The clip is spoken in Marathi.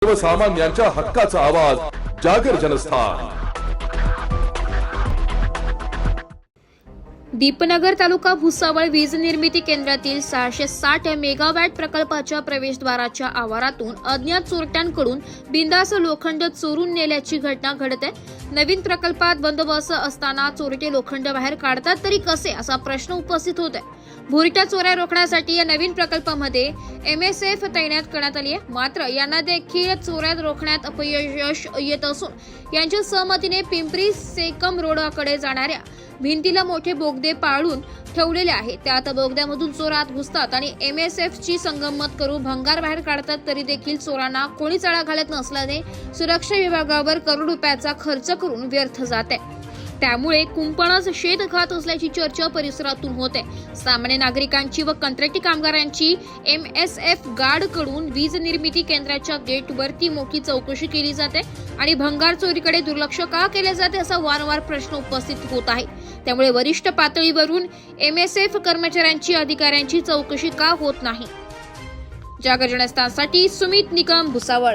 सर्वसामान्यांच्या हक्काचा आवाज जागर जनस्थान। दीपनगर तालुका भुसावळ वीज निर्मिती केंद्रातील 660 मेगावॅट प्रकल्पाच्या प्रवेशद्वाराच्या आवारातून अज्ञात चोरट्यांकडून बिंदास लोखंड चोरून नेल्याची घटना घडत आहे। नवीन प्रकल्पात बंदोबस्त असताना चोरटे लोखंड बाहेर काढतात तरी कसे असा प्रश्न उपस्थित होत आहे। भुरट्या चोऱ्या रोखण्यासाठी या नवीन प्रकल्पामध्ये MSF तैनात करण्यात आली आहे, मात्र यांना देखील चोऱ्या रोखण्यात अपयश येत असून यांच्या सहमतीने पिंपरी सेकम रोडकडे जाणाऱ्या भिंतीला मोठे बोगदे पाळून ठेवलेले आहेत। त्यात बोगद्यामधून चोर आत घुसतात आणि MSF ची संगनमत करून भंगार बाहेर काढतात, तरी देखील चोरांना कोणीच आळा घालत नसल्याने सुरक्षा विभागावर करोड रुपयाचा खर्च करून व्यर्थ जात आहे। त्यामुळे कुंपणच शेत खात असल्याची चर्चा परिसरातून होते। सामान्य नागरिकांची व कंत्राटी कामगारांची MSF गार्डकडून वीज निर्मिती केंद्राच्या गेटवरती मोठी चौकशी केली जाते आणि भंगार चोरीकडे दुर्लक्ष का केले जाते असा वारंवार प्रश्न उपस्थित होत आहे। त्यामुळे वरिष्ठ पातळीवरून MSF कर्मचाऱ्यांची अधिकाऱ्यांची चौकशी का होत नाही। जागर जनस्थानसाठी सुमित निकम, भुसावळ।